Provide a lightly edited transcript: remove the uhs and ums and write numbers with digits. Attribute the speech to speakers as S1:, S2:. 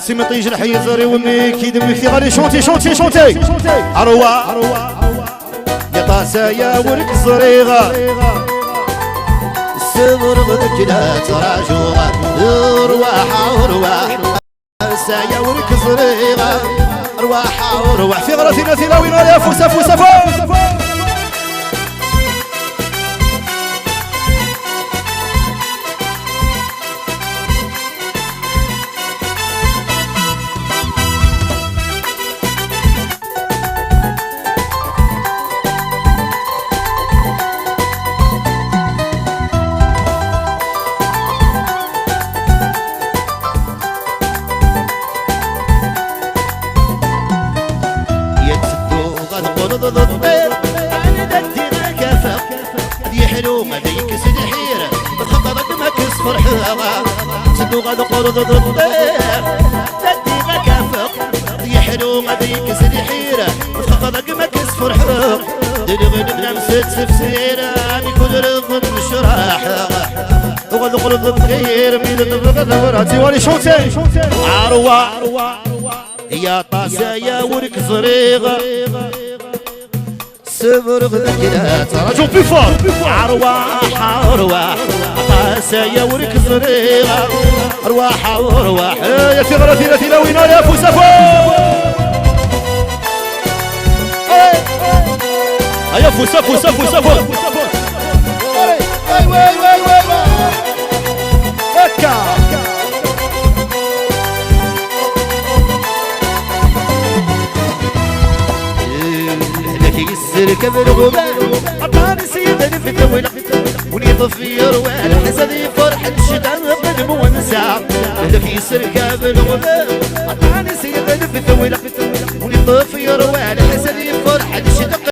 S1: سمطي جرحي يزري وميكي دمك غالي شونتي شونتي شونتي أروى يا طاسة يا ورك زريغة السمر غدك لا تراجوغة أرواح يا ورك زريغة أرواح في غرتنا ثلاوينا يا فوسا فوسا فوسا أنا ددينا كافة دي حلو ما ديك سد حيرة بخطرك ما كسفر حيرة سدو غاد قرض الضير ددينا كافة دي حلو ما ديك سد حيرة بخطرك ما كسفر حيرة دلي غير بنمسد سفسيرة بكل رغم شراحة وغاد قرض الضير مين الضغط وراتي ولي شوتي عروة يا طاسة يا ورك زريغة سمر غدك لا تراجو بفور أرواح طاسة يا ورك زريغة أرواح يا ثغرة ثلاوينا يا فوسفو يا فوسفو هكا يسركب الغبار عطاني سيدني في الدولة ونيطف في روان حسدي فرحة شدان من مونسع لك يسركب الغبار عطاني سيدني في الدولة ونيطف في روان